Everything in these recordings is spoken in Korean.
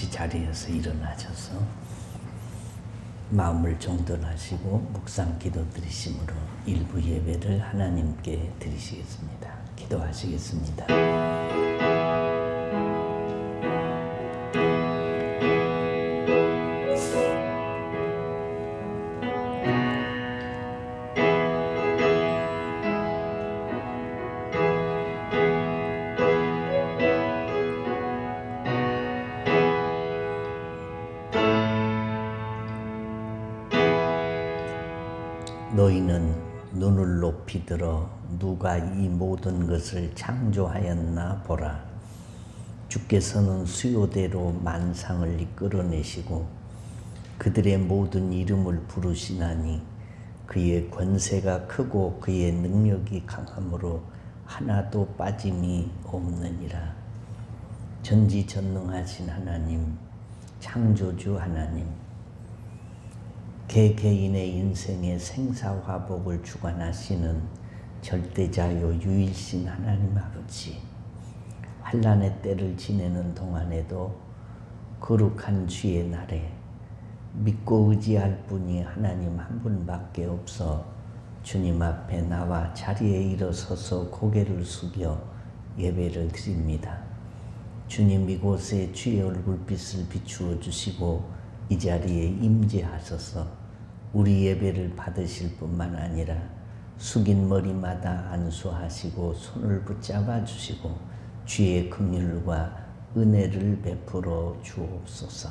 같이 자리에서 일어나셔서 마음을 정돈하시고 묵상 기도 드리심으로 일부 예배를 하나님께 드리시겠습니다. 기도하시겠습니다. 너희는 눈을 높이 들어 누가 이 모든 것을 창조하였나 보라. 주께서는 수요대로 만상을 이끌어내시고 그들의 모든 이름을 부르시나니 그의 권세가 크고 그의 능력이 강함으로 하나도 빠짐이 없느니라. 전지전능하신 하나님, 창조주 하나님, 개개인의 인생의 생사화복을 주관하시는 절대자요 유일신 하나님 아버지, 환난의 때를 지내는 동안에도 거룩한 주의 날에 믿고 의지할 분이 하나님 한 분밖에 없어 주님 앞에 나와 자리에 일어서서 고개를 숙여 예배를 드립니다. 주님 이곳에 주의 얼굴빛을 비추어 주시고 이 자리에 임재하셔서 우리 예배를 받으실 뿐만 아니라 숙인 머리마다 안수하시고 손을 붙잡아 주시고 주의 긍휼과 은혜를 베풀어 주옵소서.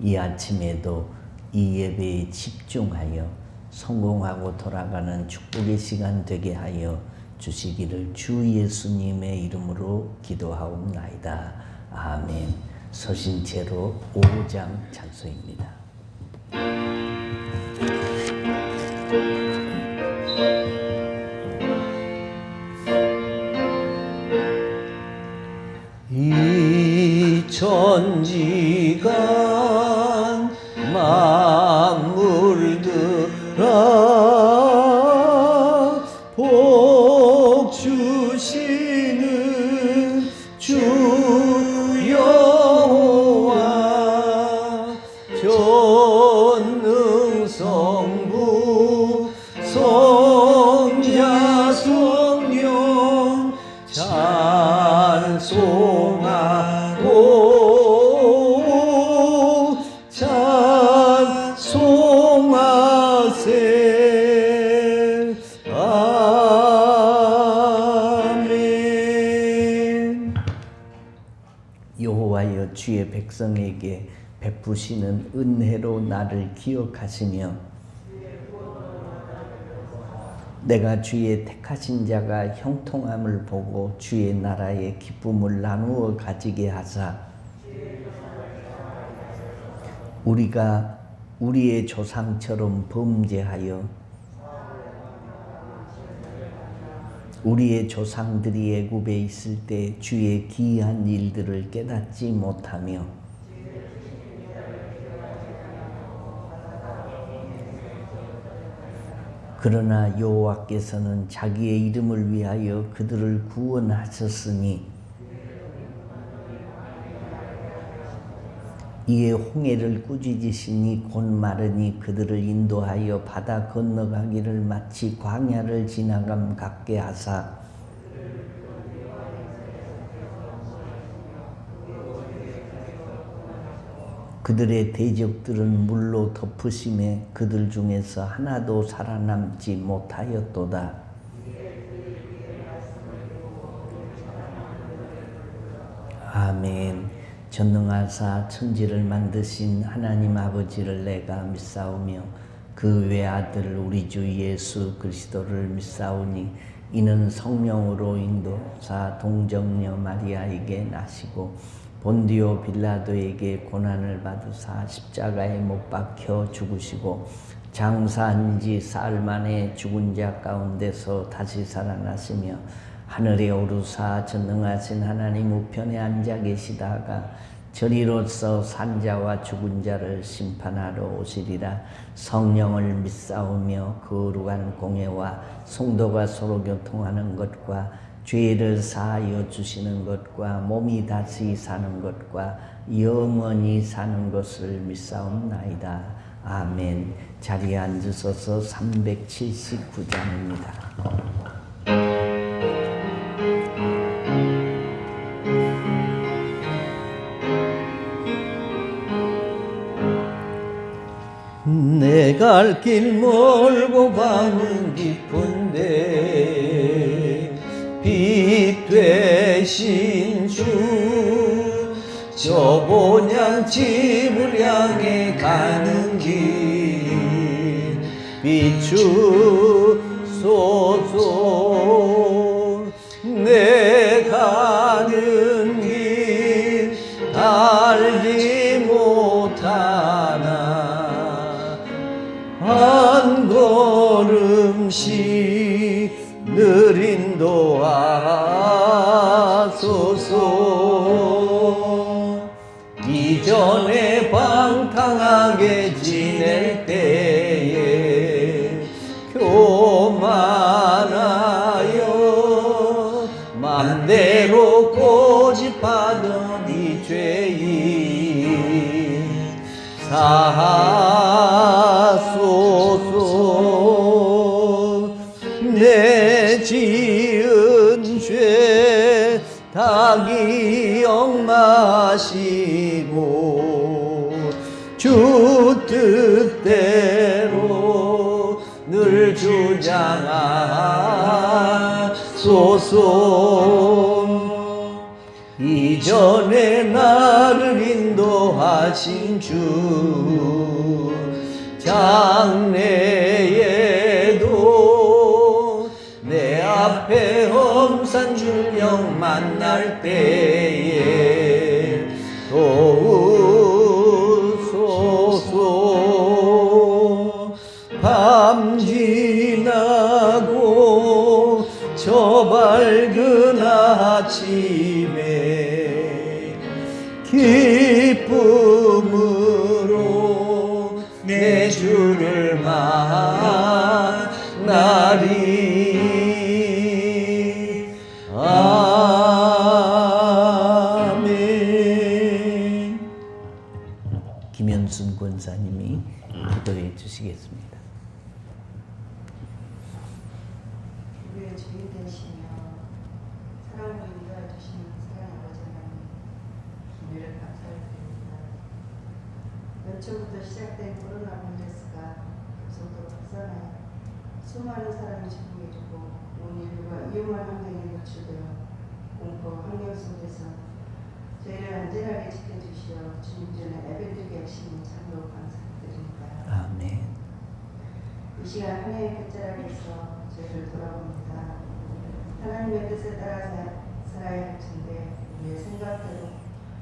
이 아침에도 이 예배에 집중하여 성공하고 돌아가는 축복의 시간 되게 하여 주시기를 주 예수님의 이름으로 기도하옵나이다. 아멘. 서신체로 5장 찬송입니다. 이 천지간 만물들아 복 주시는 주 여호와 전능성부 성자 성령 찬송하고 찬송하세. 아멘. 여호와여 주의 백성에게 베푸시는 은혜로 나를 기억하시며 내가 주의 택하신 자가 형통함을 보고 주의 나라의 기쁨을 나누어 가지게 하사 우리가 우리의 조상처럼 범죄하여 우리의 조상들이 애굽에 있을 때 주의 기이한 일들을 깨닫지 못하며 그러나 여호와께서는 자기의 이름을 위하여 그들을 구원하셨으니 이에 홍해를 꾸짖으시니 곧 마르니 그들을 인도하여 바다 건너가기를 마치 광야를 지나감 같게 하사 그들의 대적들은 물로 덮으심에 그들 중에서 하나도 살아남지 못하였도다. 아멘. 전능하사 천지를 만드신 하나님 아버지를 내가 믿사오며 그 외아들 우리 주 예수 그리스도를 믿사오니 이는 성령으로 인도사 동정녀 마리아에게 나시고 본디오 빌라도에게 고난을 받으사 십자가에 못 박혀 죽으시고 장사한 지 사흘 만에 죽은 자 가운데서 다시 살아나시며 하늘에 오르사 전능하신 하나님 우편에 앉아 계시다가 저리로서 산자와 죽은 자를 심판하러 오시리라. 성령을 믿사오며 거룩한 공예와 성도가 서로 교통하는 것과 죄를 사하여 주시는 것과 몸이 다시 사는 것과 영원히 사는 것을 믿사옵나이다. 아멘. 자리에 앉으셔서 379장입니다. 내 갈 길 멀고 밤은 깊은데 빛 되신 주 저 본향집을 향해 가는 길 비추소서. 내 가는 길 알지 못하나 한 걸음씩 늘 인도하소서. 이전에 방탕하게 지낼 때에 교만하여 맘대로 고집하던 이 죄인 사하소서. 내 지은 죄 다 기억마시고 주 뜻대로 늘 주장하소서. 이전에 나를 인도하신 주 장래에도 내 앞에 험산 줄령 만날 때에 도우소서. 밤 지나고 저 밝은 아침에 기쁨으로 내 주를 만나리. 아멘. 김현순 권사님이 기도해 주시겠습니다. 우리의 주인 되시며 사랑으로 인도해 주시는 사랑의 아버지 하나님, 기회를 감사드립니다. 연초부터 시작된 코로나 바이러스가 급속도로 확산하여 수많은 사람이 죽음해주고 온 인류가 위험한 환경에 노출되어 공포 환경 속에서 저희를 안전하게 지켜주시어 주님 전에 예배드리게 하시니 참으로 감사드립니다. 아멘. 이 시간 하나님의 끝자락에서 저희를 돌아봅니다. 하나님의 뜻에 따라 살아야 할 텐데 우리의 생각대로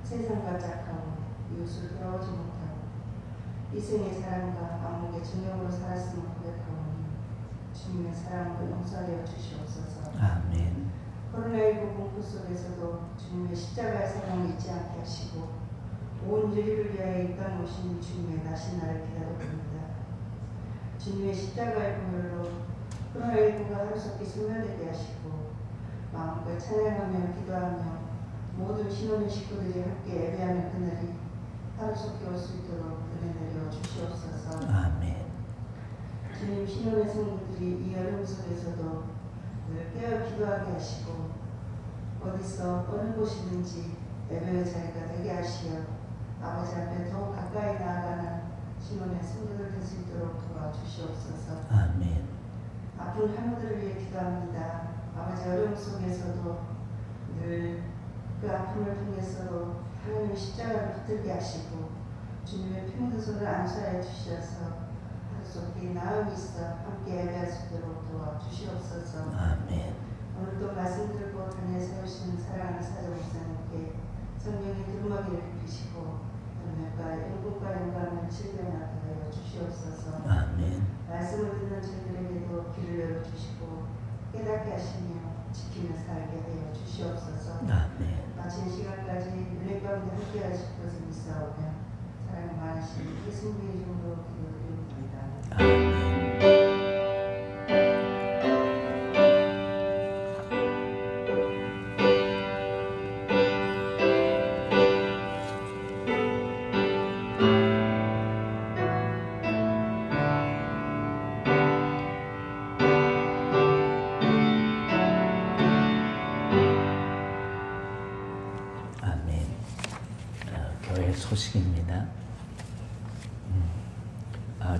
세상과 짝하고 이웃을 돌아오지 못하고 이생의 사랑과 암묵의 증명으로 살았음을 고백하오니 주님의 사랑으로 용서하여 주시옵소서. 아멘. 코로나19 공포 속에서도 주님의 십자가의 사랑을 잊지 않게 하시고 온 인류를 위하여 이 땅에 오신 주님의 다시 나를 기다려봅니다. 주님의 십자가의 보혈로 코로나19가 하루속히 소멸되게 하시고 마음껏 찬양하며 기도하며 모든 신혼의 식구들이 함께 예배하는 그날이 하루속히 올 수 있도록 은혜 내려 주시옵소서. 아멘. 주님 신혼의 성도들이 이 어려움 속에서도 늘 깨어 기도하게 하시고 어디서 어느 곳이든지 예배의 자리가 되게 하시어 아버지 앞에 더욱 가까이 나아가는 신혼의 성도들 될 수 있도록 도와주시옵소서. 아멘. 아픈 환우들을 위해 기도합니다. 아버지 어려움 속에서도 늘 그 아픔을 통해서도 하나님의 십자가를 붙들게 하시고 주님의 피묻은 손을 안수하여 주셔서 하루속히 나음이 있어 함께 예배할 수 있도록 도와주시옵소서. 아멘. 오늘도 말씀 들고 단에 세우시는 사랑하는 사도목사님께 성령의 두루마기를 입히시고 은혜과 영광과 영광을 질병하게 하여 주시옵소서. 아멘. 말씀을 듣는 저희들에게도 귀를 열어주시고 깨닫게 하시며 지키며 살게 하여 주시옵소서. 아멘. 마친 시간까지 은혜 가운데 함께 하실 것을 믿사오며 사랑이 많으신 예수님의 이름으로 기도드립니다. 아멘.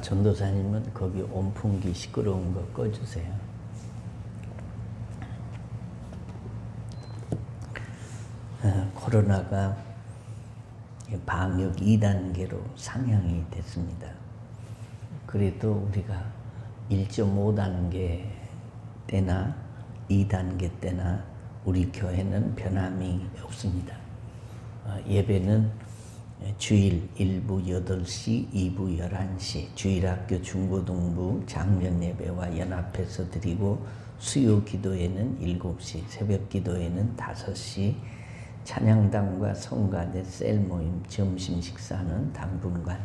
전도사님은 거기 온풍기 시끄러운 거 꺼주세요. 코로나가 방역 2단계로 상향이 됐습니다. 그래도 우리가 1.5단계 때나 2단계 때나 우리 교회는 변함이 없습니다. 예배는 주일 1부 8시, 2부 11시, 주일학교 중고등부 작년 예배와 연합해서 드리고 수요 기도회는 7시, 새벽 기도회는 5시, 찬양단과 성가대 셀 모임, 점심 식사는 당분간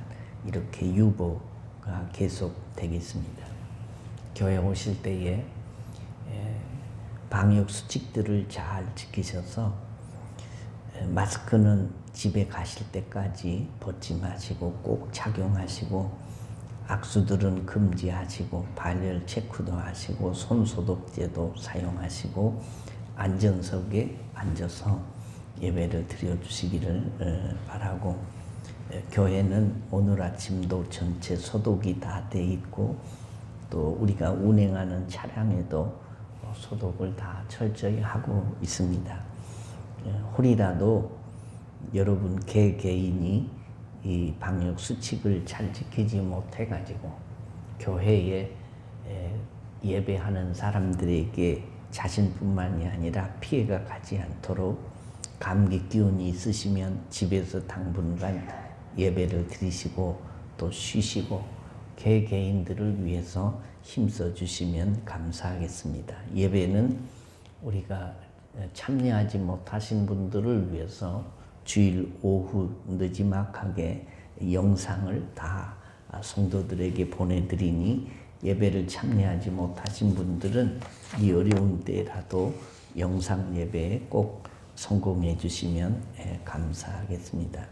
이렇게 유보가 계속 되겠습니다. 교회 오실 때에 방역 수칙들을 잘 지키셔서 마스크는 집에 가실 때까지 벗지 마시고 꼭 착용하시고, 악수들은 금지하시고, 발열 체크도 하시고, 손소독제도 사용하시고, 안전석에 앉아서 예배를 드려주시기를 바라고, 교회는 오늘 아침도 전체 소독이 다 돼 있고, 또 우리가 운행하는 차량에도 소독을 다 철저히 하고 있습니다. 혹이라도 여러분 개개인이 이 방역 수칙을 잘 지키지 못해가지고 교회에 예배하는 사람들에게 자신뿐만이 아니라 피해가 가지 않도록 감기 기운이 있으시면 집에서 당분간 예배를 드리시고 또 쉬시고 개개인들을 위해서 힘써 주시면 감사하겠습니다. 예배는 우리가 참여하지 못하신 분들을 위해서 주일 오후 늦지막하게 영상을 다 성도들에게 보내드리니, 예배를 참여하지 못하신 분들은 이 어려운 때라도 영상 예배에 꼭 성공해 주시면 감사하겠습니다.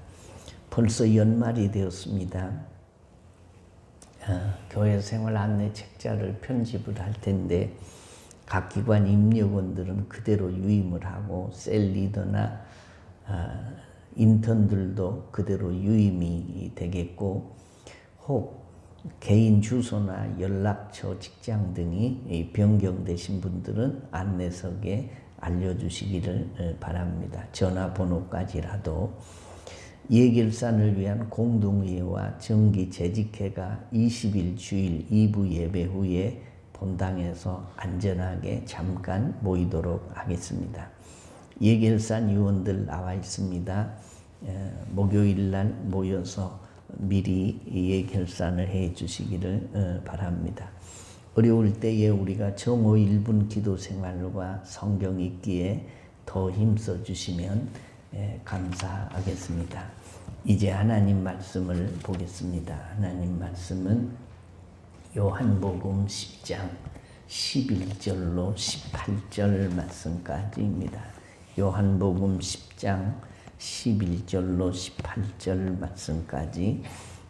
벌써 연말이 되었습니다. 교회 생활 안내 책자를 편집을 할 텐데 각 기관 임력원들은 그대로 유임을 하고 셀 리더나 인턴들도 그대로 유임이 되겠고, 혹 개인 주소나 연락처, 직장 등이 변경되신 분들은 안내석에 알려주시기를 바랍니다. 전화번호까지라도. 예결산을 위한 공동의회와 정기 재직회가 20일 주일 2부 예배 후에 본당에서 안전하게 잠깐 모이도록 하겠습니다. 예결산 위원들 나와 있습니다. 목요일 날 모여서 미리 예결산을 해 주시기를 바랍니다. 어려울 때에 우리가 정오 1분 기도 생활과 성경 읽기에 더 힘써 주시면 감사하겠습니다. 이제 하나님 말씀을 보겠습니다. 하나님 말씀은 요한복음 10장 11절로 18절 말씀까지입니다. 요한복음 10장 11절로 18절 말씀까지.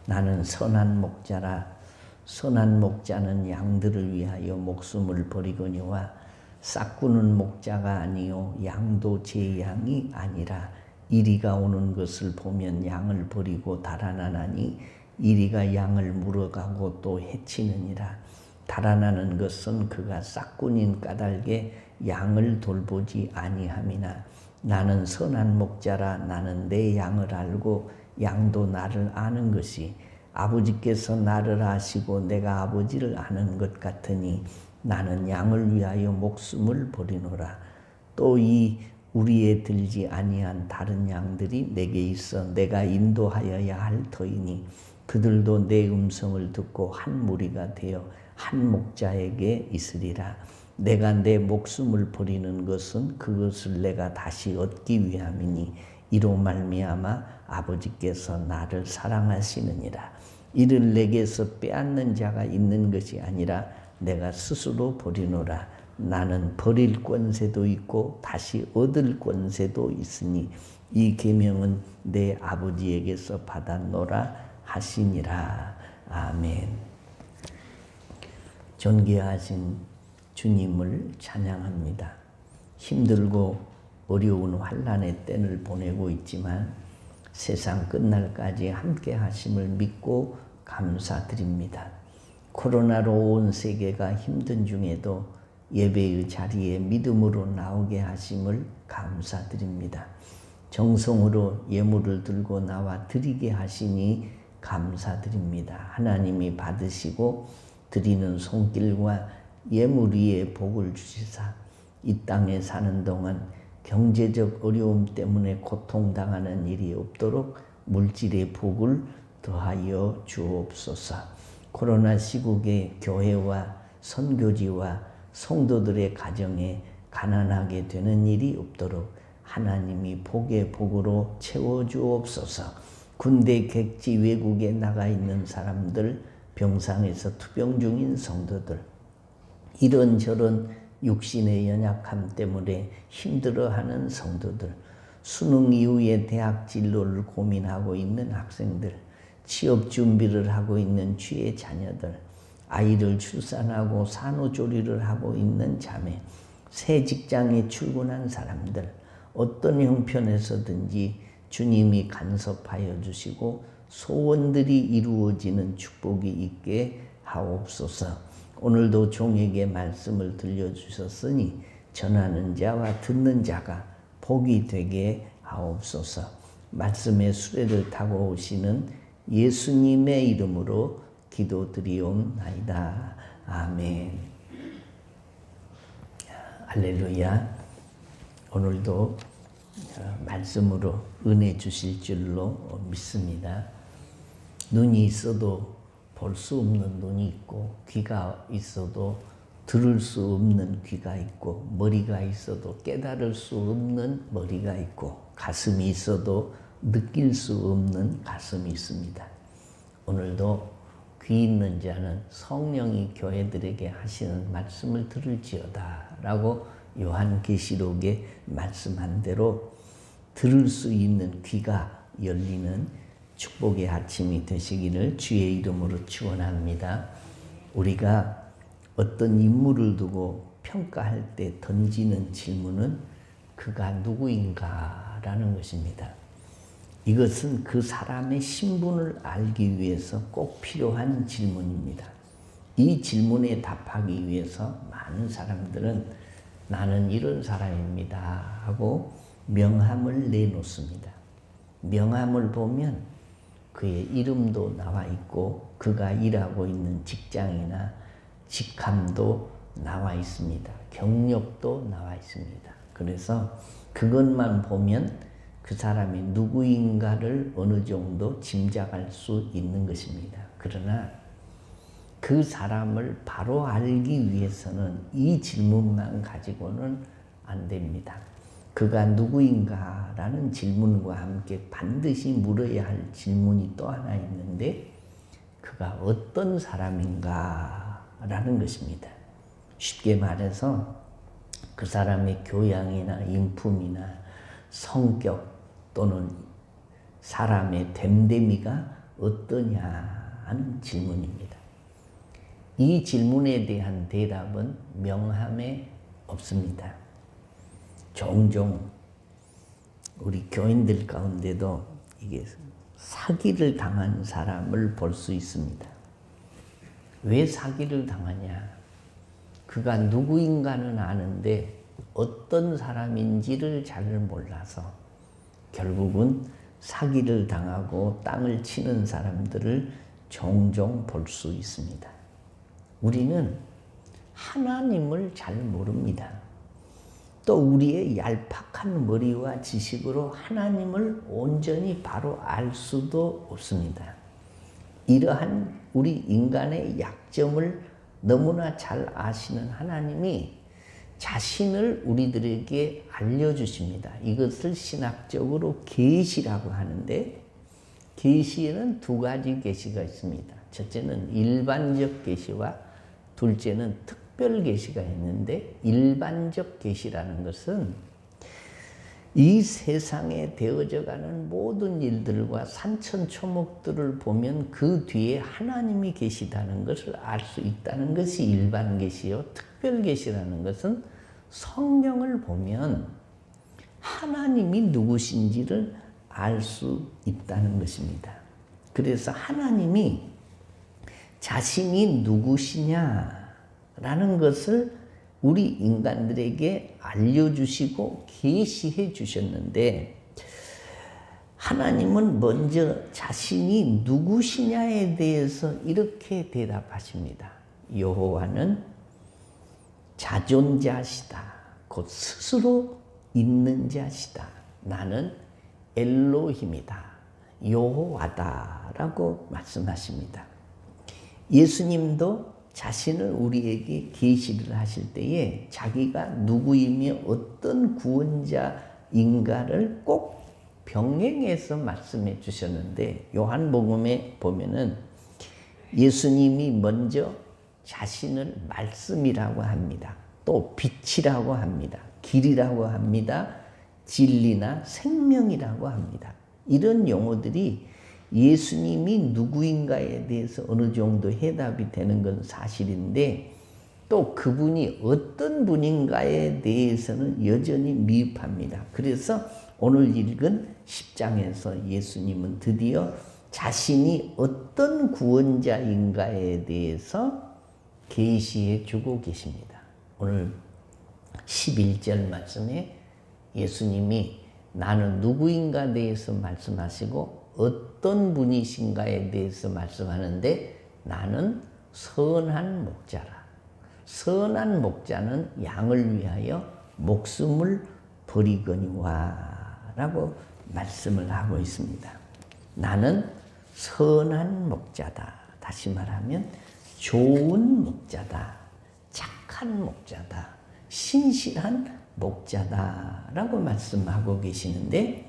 나는 선한 목자라. 선한 목자는 양들을 위하여 목숨을 버리거니와 싹구는 목자가 아니요 양도 제 양이 아니라 이리가 오는 것을 보면 양을 버리고 달아나나니 이리가 양을 물어가고 또 해치느니라. 달아나는 것은 그가 싹꾼인 까닭에 양을 돌보지 아니함이나 나는 선한 목자라. 나는 내 양을 알고 양도 나를 아는 것이 아버지께서 나를 아시고 내가 아버지를 아는 것 같으니 나는 양을 위하여 목숨을 버리노라. 또 이 우리에 들지 아니한 다른 양들이 내게 있어 내가 인도하여야 할 터이니 그들도 내 음성을 듣고 한 무리가 되어 한 목자에게 있으리라. 내가 내 목숨을 버리는 것은 그것을 내가 다시 얻기 위함이니 이로 말미암아 아버지께서 나를 사랑하시느니라. 이를 내게서 빼앗는 자가 있는 것이 아니라 내가 스스로 버리노라. 나는 버릴 권세도 있고 다시 얻을 권세도 있으니 이 계명은 내 아버지에게서 받았노라 하시니라. 아멘. 존귀하신 주님을 찬양합니다. 힘들고 어려운 환난의 때를 보내고 있지만 세상 끝날까지 함께 하심을 믿고 감사드립니다. 코로나로 온 세계가 힘든 중에도 예배의 자리에 믿음으로 나오게 하심을 감사드립니다. 정성으로 예물을 들고 나와 드리게 하시니 감사드립니다. 하나님이 받으시고 드리는 손길과 예물 위에 복을 주시사 이 땅에 사는 동안 경제적 어려움 때문에 고통당하는 일이 없도록 물질의 복을 더하여 주옵소서. 코로나 시국에 교회와 선교지와 성도들의 가정에 가난하게 되는 일이 없도록 하나님이 복의 복으로 채워주옵소서. 군대 객지 외국에 나가 있는 사람들, 병상에서 투병 중인 성도들, 이런저런 육신의 연약함 때문에 힘들어하는 성도들, 수능 이후에 대학 진로를 고민하고 있는 학생들, 취업 준비를 하고 있는 주의 자녀들, 아이를 출산하고 산후조리를 하고 있는 자매, 새 직장에 출근한 사람들, 어떤 형편에서든지 주님이 간섭하여 주시고 소원들이 이루어지는 축복이 있게 하옵소서. 오늘도 종에게 말씀을 들려주셨으니 전하는 자와 듣는 자가 복이 되게 하옵소서. 말씀의 수레를 타고 오시는 예수님의 이름으로 기도드리옵나이다. 아멘. 할렐루야. 오늘도 말씀으로 은혜 주실 줄로 믿습니다. 눈이 있어도 볼 수 없는 눈이 있고, 귀가 있어도 들을 수 없는 귀가 있고, 머리가 있어도 깨달을 수 없는 머리가 있고, 가슴이 있어도 느낄 수 없는 가슴이 있습니다. 오늘도 귀 있는 자는 성령이 교회들에게 하시는 말씀을 들을지어다 라고 요한계시록에 말씀한 대로 들을 수 있는 귀가 열리는 축복의 아침이 되시기를 주의 이름으로 축원합니다. 우리가 어떤 인물을 두고 평가할 때 던지는 질문은 그가 누구인가 라는 것입니다. 이것은 그 사람의 신분을 알기 위해서 꼭 필요한 질문입니다. 이 질문에 답하기 위해서 많은 사람들은 나는 이런 사람입니다 하고 명함을 내놓습니다. 명함을 보면 그의 이름도 나와 있고 그가 일하고 있는 직장이나 직함도 나와 있습니다. 경력도 나와 있습니다. 그래서 그것만 보면 그 사람이 누구인가를 어느 정도 짐작할 수 있는 것입니다. 그러나 그 사람을 바로 알기 위해서는 이 질문만 가지고는 안 됩니다. 그가 누구인가라는 질문과 함께 반드시 물어야 할 질문이 또 하나 있는데 그가 어떤 사람인가라는 것입니다. 쉽게 말해서 그 사람의 교양이나 인품이나 성격 또는 사람의 됨됨이가 어떠냐 하는 질문입니다. 이 질문에 대한 대답은 명함에 없습니다. 종종 우리 교인들 가운데도 이게 사기를 당한 사람을 볼 수 있습니다. 왜 사기를 당하냐? 그가 누구인가는 아는데 어떤 사람인지를 잘 몰라서 결국은 사기를 당하고 땅을 치는 사람들을 종종 볼 수 있습니다. 우리는 하나님을 잘 모릅니다. 또 우리의 얄팍한 머리와 지식으로 하나님을 온전히 바로 알 수도 없습니다. 이러한 우리 인간의 약점을 너무나 잘 아시는 하나님이 자신을 우리들에게 알려주십니다. 이것을 신학적으로 계시라고 하는데 계시에는 두 가지 계시가 있습니다. 첫째는 일반적 계시와 둘째는 특별 계시가 있는데 일반적 계시라는 것은 이 세상에 되어져가는 모든 일들과 산천초목들을 보면 그 뒤에 하나님이 계시다는 것을 알 수 있다는 것이 일반 계시요. 특별 계시라는 것은 성령을 보면 하나님이 누구신지를 알 수 있다는 것입니다. 그래서 하나님이 자신이 누구시냐라는 것을 우리 인간들에게 알려주시고 계시해 주셨는데, 하나님은 먼저 자신이 누구시냐에 대해서 이렇게 대답하십니다. 여호와는 자존자시다. 곧 스스로 있는 자시다. 나는 엘로힘이다. 여호와다. 라고 말씀하십니다. 예수님도 자신을 우리에게 계시를 하실 때에 자기가 누구이며 어떤 구원자인가를 꼭 병행해서 말씀해 주셨는데, 요한복음에 보면은 예수님이 먼저 자신을 말씀이라고 합니다. 또 빛이라고 합니다. 길이라고 합니다. 진리나 생명이라고 합니다. 이런 용어들이 예수님이 누구인가에 대해서 어느 정도 해답이 되는 건 사실인데, 또 그분이 어떤 분인가에 대해서는 여전히 미흡합니다. 그래서 오늘 읽은 10장에서 예수님은 드디어 자신이 어떤 구원자인가에 대해서 계시해 주고 계십니다. 오늘 11절 말씀에 예수님이 나는 누구인가에 대해서 말씀하시고 어떤 분이신가에 대해서 말씀하는데, 나는 선한 목자라. 선한 목자는 양을 위하여 목숨을 버리거니와 라고 말씀을 하고 있습니다. 나는 선한 목자다. 다시 말하면 좋은 목자다. 착한 목자다. 신실한 목자다. 라고 말씀하고 계시는데,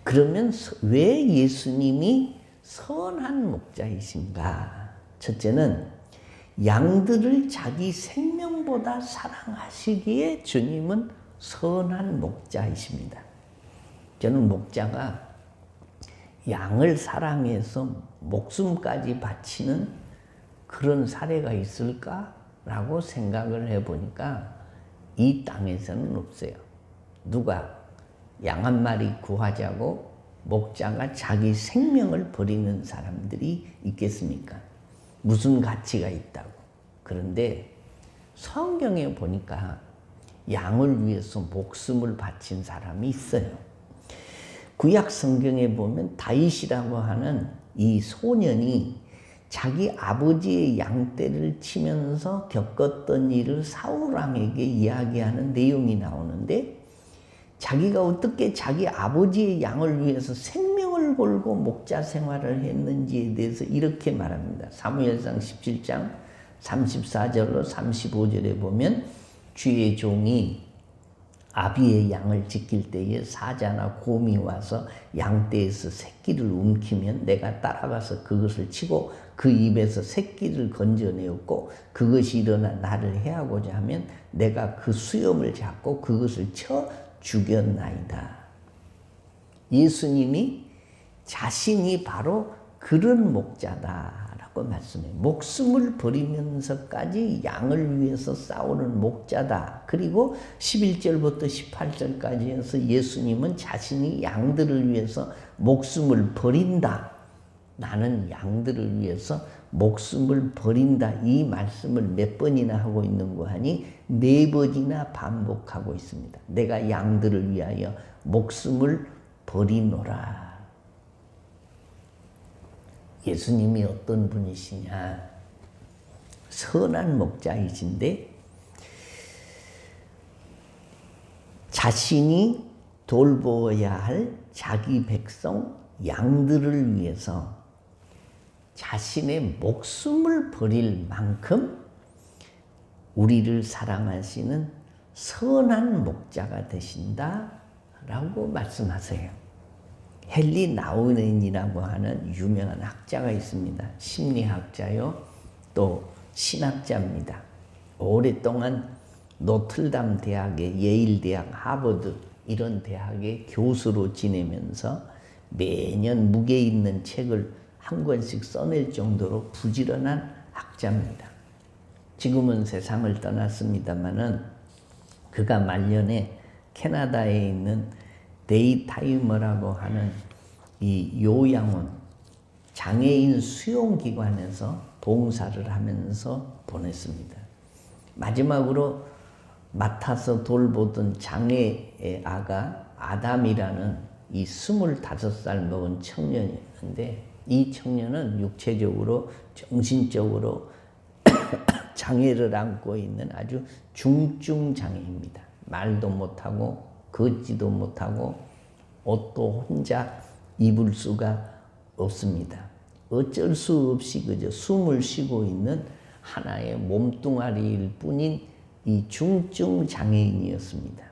그러면 왜 예수님이 선한 목자이신가? 첫째는 양들을 자기 생명보다 사랑하시기에 주님은 선한 목자이십니다. 저는 목자가 양을 사랑해서 목숨까지 바치는 그런 사례가 있을까라고 생각을 해보니까 이 땅에서는 없어요. 누가 양 한 마리 구하자고 목자가 자기 생명을 버리는 사람들이 있겠습니까? 무슨 가치가 있다고. 그런데 성경에 보니까 양을 위해서 목숨을 바친 사람이 있어요. 구약 성경에 보면 다윗이라고 하는 이 소년이 자기 아버지의 양떼를 치면서 겪었던 일을 사울왕에게 이야기하는 내용이 나오는데, 자기가 어떻게 자기 아버지의 양을 위해서 생명을 걸고 목자 생활을 했는지에 대해서 이렇게 말합니다. 사무엘상 17장 34절로 35절에 보면 주의 종이 아비의 양을 지킬 때에 사자나 곰이 와서 양떼에서 새끼를 움키면 내가 따라가서 그것을 치고 그 입에서 새끼를 건져내었고, 그것이 일어나 나를 해하고자 하면 내가 그 수염을 잡고 그것을 쳐 죽였나이다. 예수님이 자신이 바로 그런 목자다라고 말씀해요. 목숨을 버리면서까지 양을 위해서 싸우는 목자다. 그리고 11절부터 18절까지 해서 예수님은 자신이 양들을 위해서 목숨을 버린다. 나는 양들을 위해서 목숨을 버린다. 이 말씀을 몇 번이나 하고 있는 거 하니 4번이나 반복하고 있습니다. 내가 양들을 위하여 목숨을 버리노라. 예수님이 어떤 분이시냐? 선한 목자이신데 자신이 돌보아야 할 자기 백성 양들을 위해서 자신의 목숨을 버릴 만큼 우리를 사랑하시는 선한 목자가 되신다라고 말씀하세요. 헨리 나우넨이라고 하는 유명한 학자가 있습니다. 심리학자요, 또 신학자입니다. 오랫동안 노틀담 대학의 예일 대학, 하버드 이런 대학의 교수로 지내면서 매년 무게 있는 책을 한 권씩 써낼 정도로 부지런한 학자입니다. 지금은 세상을 떠났습니다마는 그가 말년에 캐나다에 있는 데이타이머라고 하는 이 요양원, 장애인 수용기관에서 봉사를 하면서 보냈습니다. 마지막으로 맡아서 돌보던 장애의 아가 아담이라는 이 25살 먹은 청년이었는데, 이 청년은 육체적으로 정신적으로 장애를 안고 있는 아주 중증 장애입니다. 말도 못하고 걷지도 못하고 옷도 혼자 입을 수가 없습니다. 어쩔 수 없이 그저 숨을 쉬고 있는 하나의 몸뚱아리일 뿐인 이 중증 장애인이었습니다.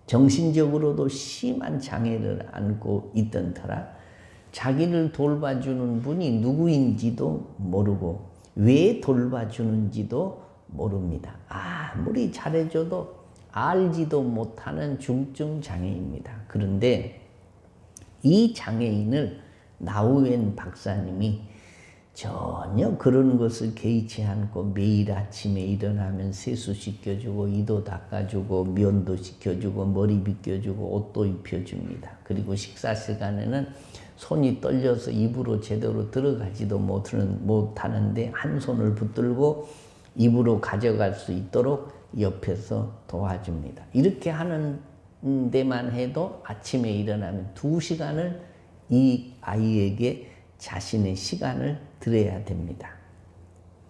정신적으로도 심한 장애를 안고 있던 터라 자기를 돌봐주는 분이 누구인지도 모르고 왜 돌봐주는지도 모릅니다. 아무리 잘해줘도 알지도 못하는 중증 장애입니다. 그런데 이 장애인을 나우엔 박사님이 전혀 그런 것을 개의치 않고 매일 아침에 일어나면 세수시켜주고 이도 닦아주고 면도 시켜주고 머리 빗겨주고 옷도 입혀줍니다. 그리고 식사 시간에는 손이 떨려서 입으로 제대로 들어가지도 못하는데 한 손을 붙들고 입으로 가져갈 수 있도록 옆에서 도와줍니다. 이렇게 하는 데만 해도 아침에 일어나면 2시간을 이 아이에게 자신의 시간을 드려야 됩니다.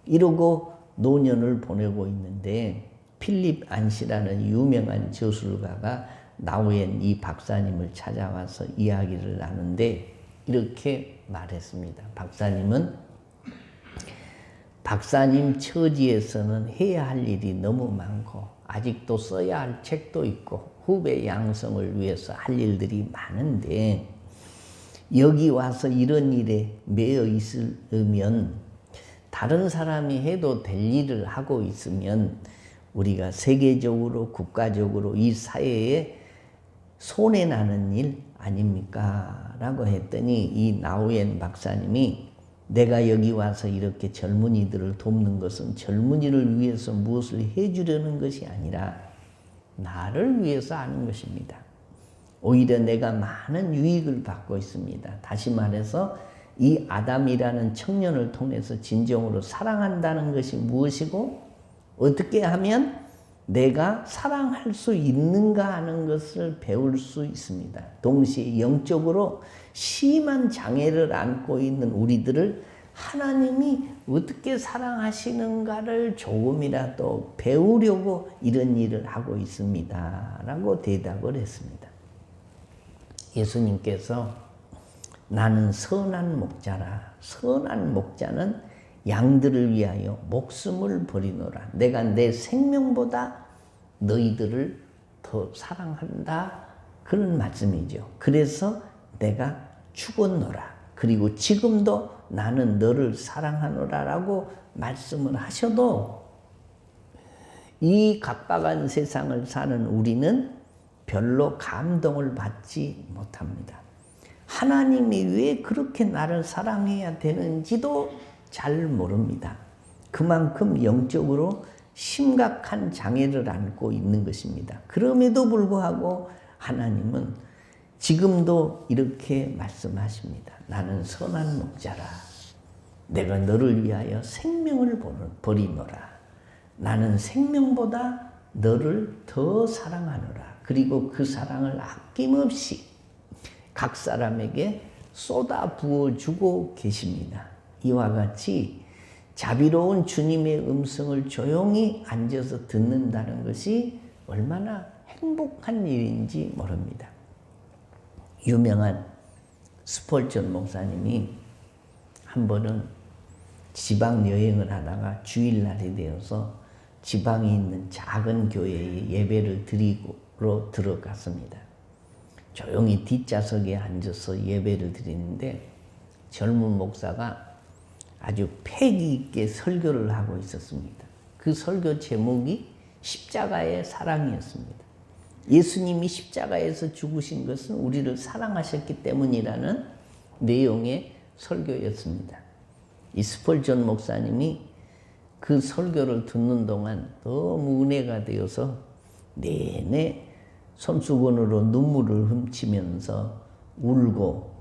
이러고 노년을 보내고 있는데 필립 안시라는 유명한 저술가가 나우엔 이 박사님을 찾아와서 이야기를 나누는데 이렇게 말했습니다. 박사님 처지에서는 해야 할 일이 너무 많고 아직도 써야 할 책도 있고 후배 양성을 위해서 할 일들이 많은데 여기 와서 이런 일에 매여 있으면 다른 사람이 해도 될 일을 하고 있으면 우리가 세계적으로 국가적으로 이 사회에 손해나는 일 아닙니까? 라고 했더니 이 나우엔 박사님이 내가 여기 와서 이렇게 젊은이들을 돕는 것은 젊은이를 위해서 무엇을 해주려는 것이 아니라 나를 위해서 하는 것입니다. 오히려 내가 많은 유익을 받고 있습니다. 다시 말해서 이 아담이라는 청년을 통해서 진정으로 사랑한다는 것이 무엇이고 어떻게 하면 내가 사랑할 수 있는가 하는 것을 배울 수 있습니다. 동시에 영적으로 심한 장애를 안고 있는 우리들을 하나님이 어떻게 사랑하시는가를 조금이라도 배우려고 이런 일을 하고 있습니다. 라고 대답을 했습니다. 예수님께서 나는 선한 목자라. 선한 목자는 양들을 위하여 목숨을 버리노라. 내가 내 생명보다 너희들을 더 사랑한다. 그런 말씀이죠. 그래서 내가 죽었노라. 그리고 지금도 나는 너를 사랑하노라 라고 말씀을 하셔도 이 각박한 세상을 사는 우리는 별로 감동을 받지 못합니다. 하나님이 왜 그렇게 나를 사랑해야 되는지도 잘 모릅니다. 그만큼 영적으로 심각한 장애를 안고 있는 것입니다. 그럼에도 불구하고 하나님은 지금도 이렇게 말씀하십니다. 나는 선한 목자라. 내가 너를 위하여 생명을 버리노라. 나는 생명보다 너를 더 사랑하노라. 그리고 그 사랑을 아낌없이 각 사람에게 쏟아 부어주고 계십니다. 이와 같이 자비로운 주님의 음성을 조용히 앉아서 듣는다는 것이 얼마나 행복한 일인지 모릅니다. 유명한 스폴전 목사님이 한 번은 지방 여행을 하다가 주일날이 되어서 지방에 있는 작은 교회에 예배를 드리러 들어갔습니다. 조용히 뒷좌석에 앉아서 예배를 드리는데 젊은 목사가 아주 패기 있게 설교를 하고 있었습니다. 그 설교 제목이 십자가의 사랑이었습니다. 예수님이 십자가에서 죽으신 것은 우리를 사랑하셨기 때문이라는 내용의 설교였습니다. 이 스폴전 목사님이 그 설교를 듣는 동안 너무 은혜가 되어서 내내 손수건으로 눈물을 훔치면서 울고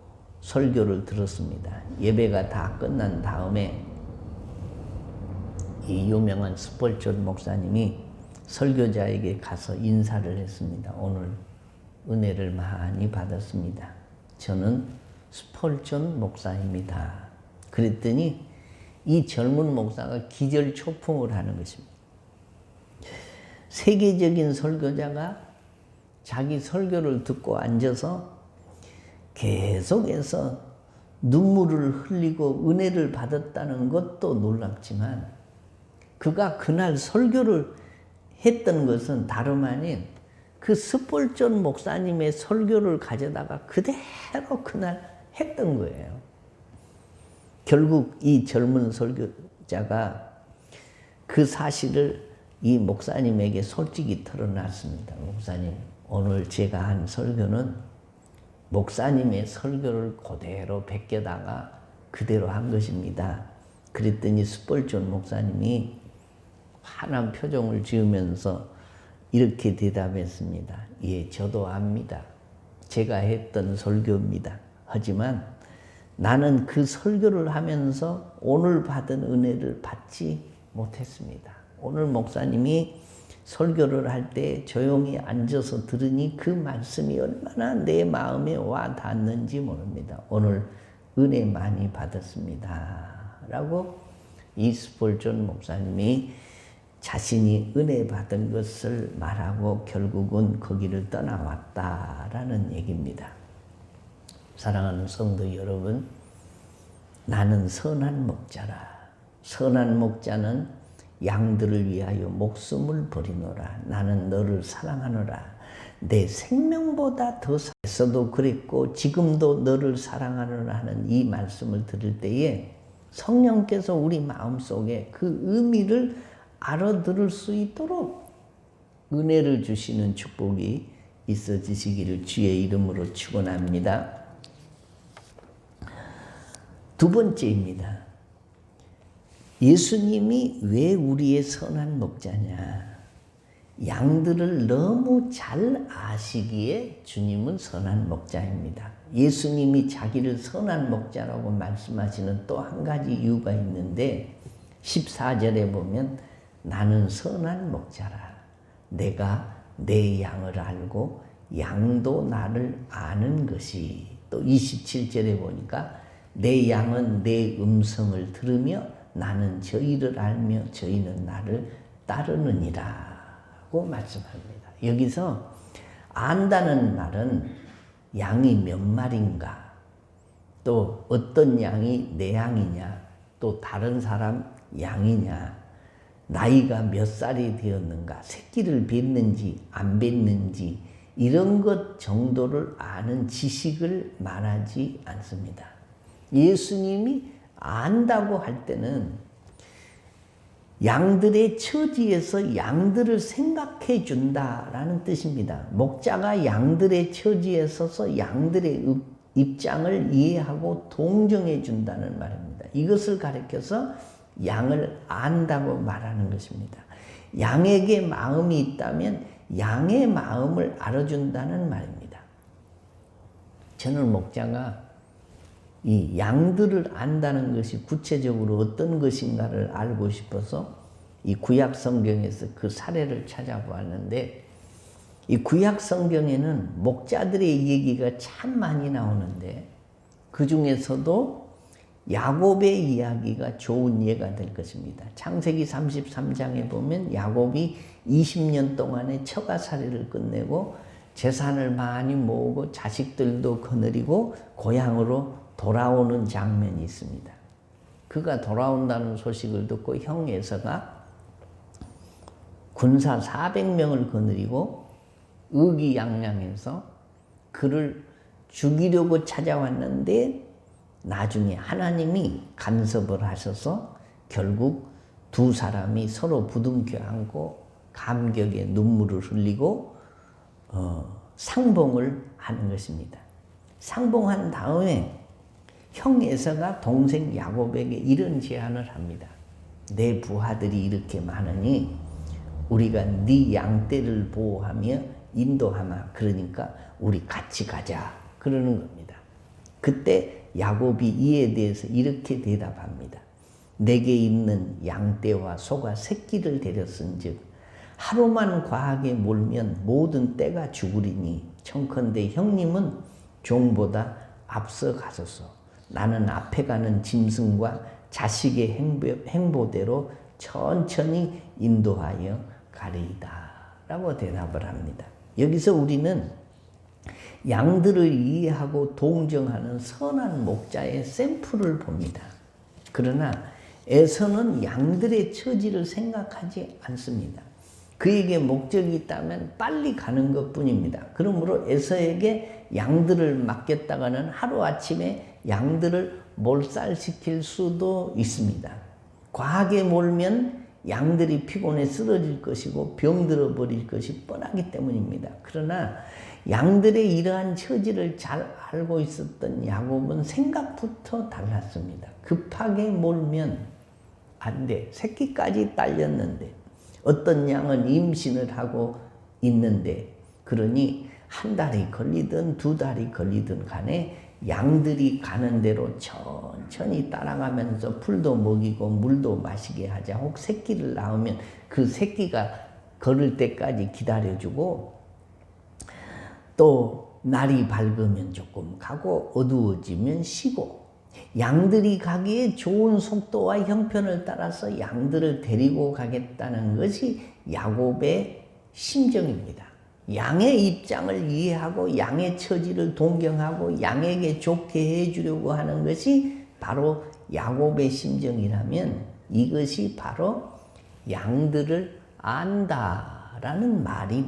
설교를 들었습니다. 예배가 다 끝난 다음에 이 유명한 스펄전 목사님이 설교자에게 가서 인사를 했습니다. 오늘 은혜를 많이 받았습니다. 저는 스펄전 목사입니다. 그랬더니 이 젊은 목사가 기절초풍을 하는 것입니다. 세계적인 설교자가 자기 설교를 듣고 앉아서 계속해서 눈물을 흘리고 은혜를 받았다는 것도 놀랍지만 그가 그날 설교를 했던 것은 다름 아닌 그 스펄전 목사님의 설교를 가져다가 그대로 그날 했던 거예요. 결국 이 젊은 설교자가 그 사실을 이 목사님에게 솔직히 털어놨습니다. 목사님, 오늘 제가 한 설교는 목사님의 설교를 그대로 베껴다가 그대로 한 것입니다. 그랬더니 스펄전 목사님이 환한 표정을 지으면서 이렇게 대답했습니다. 예, 저도 압니다. 제가 했던 설교입니다. 하지만 나는 그 설교를 하면서 오늘 받은 은혜를 받지 못했습니다. 오늘 목사님이 설교를 할 때 조용히 앉아서 들으니 그 말씀이 얼마나 내 마음에 와 닿는지 모릅니다. 오늘 은혜 많이 받았습니다. 라고 이 스펄전 목사님이 자신이 은혜 받은 것을 말하고 결국은 거기를 떠나왔다라는 얘기입니다. 사랑하는 성도 여러분, 나는 선한 목자라. 선한 목자는 양들을 위하여 목숨을 버리노라. 나는 너를 사랑하노라. 내 생명보다 더 사랑해서도 그랬고 지금도 너를 사랑하노라 하는 이 말씀을 들을 때에 성령께서 우리 마음속에 그 의미를 알아들을 수 있도록 은혜를 주시는 축복이 있어지시기를 주의 이름으로 축원합니다. 두 번째입니다. 예수님이 왜 우리의 선한 목자냐? 양들을 너무 잘 아시기에 주님은 선한 목자입니다. 예수님이 자기를 선한 목자라고 말씀하시는 또 한 가지 이유가 있는데 14절에 보면 나는 선한 목자라. 내가 내 양을 알고 양도 나를 아는 것이. 또 27절에 보니까 내 양은 내 음성을 들으며 나는 저희를 알며 저희는 나를 따르느니라고 말씀합니다. 여기서 안다는 말은 양이 몇 마리인가, 또 어떤 양이 내 양이냐, 또 다른 사람 양이냐, 나이가 몇 살이 되었는가, 새끼를 뱉는지 안 뱉는지 이런 것 정도를 아는 지식을 말하지 않습니다. 예수님이 안다고 할 때는 양들의 처지에서 양들을 생각해 준다라는 뜻입니다. 목자가 양들의 처지에 서서 양들의 입장을 이해하고 동정해 준다는 말입니다. 이것을 가리켜서 양을 안다고 말하는 것입니다. 양에게 마음이 있다면 양의 마음을 알아준다는 말입니다. 저는 목자가 이 양들을 안다는 것이 구체적으로 어떤 것인가를 알고 싶어서 이 구약 성경에서 그 사례를 찾아보았는데, 이 구약 성경에는 목자들의 얘기가 참 많이 나오는데 그 중에서도 야곱의 이야기가 좋은 예가 될 것입니다. 창세기 33장에 보면 야곱이 20년 동안의 처가살이를 끝내고 재산을 많이 모으고 자식들도 거느리고 고향으로 돌아오는 장면이 있습니다. 그가 돌아온다는 소식을 듣고 형 에서가 군사 400명을 거느리고 의기양양해서 그를 죽이려고 찾아왔는데 나중에 하나님이 간섭을 하셔서 결국 두 사람이 서로 부둥켜 안고 감격에 눈물을 흘리고 상봉을 하는 것입니다. 상봉한 다음에 형 에서가 동생 야곱에게 이런 제안을 합니다. 내 부하들이 이렇게 많으니 우리가 네 양떼를 보호하며 인도하마. 그러니까 우리 같이 가자. 그러는 겁니다. 그때 야곱이 이에 대해서 이렇게 대답합니다. 내게 있는 양떼와 소가 새끼를 데렸은즉 하루만 과하게 몰면 모든 떼가 죽으리니 청컨대 형님은 종보다 앞서 가소서. 나는 앞에 가는 짐승과 자식의 행보대로 천천히 인도하여 가리이다 라고 대답을 합니다. 여기서 우리는 양들을 이해하고 동정하는 선한 목자의 샘플을 봅니다. 그러나 에서는 양들의 처지를 생각하지 않습니다. 그에게 목적이 있다면 빨리 가는 것뿐입니다. 그러므로 에서에게 양들을 맡겼다가는 하루아침에 양들을 몰살시킬 수도 있습니다. 과하게 몰면 양들이 피곤해 쓰러질 것이고 병들어 버릴 것이 뻔하기 때문입니다. 그러나 양들의 이러한 처지를 잘 알고 있었던 야곱은 생각부터 달랐습니다. 급하게 몰면 안 돼. 새끼까지 딸렸는데 어떤 양은 임신을 하고 있는데 그러니 한 달이 걸리든 두 달이 걸리든 간에 양들이 가는 대로 천천히 따라가면서 풀도 먹이고 물도 마시게 하자. 혹 새끼를 낳으면 그 새끼가 걸을 때까지 기다려주고 또 날이 밝으면 조금 가고 어두워지면 쉬고 양들이 가기에 좋은 속도와 형편을 따라서 양들을 데리고 가겠다는 것이 야곱의 심정입니다. 양의 입장을 이해하고 양의 처지를 동경하고 양에게 좋게 해주려고 하는 것이 바로 야곱의 심정이라면 이것이 바로 양들을 안다라는 말이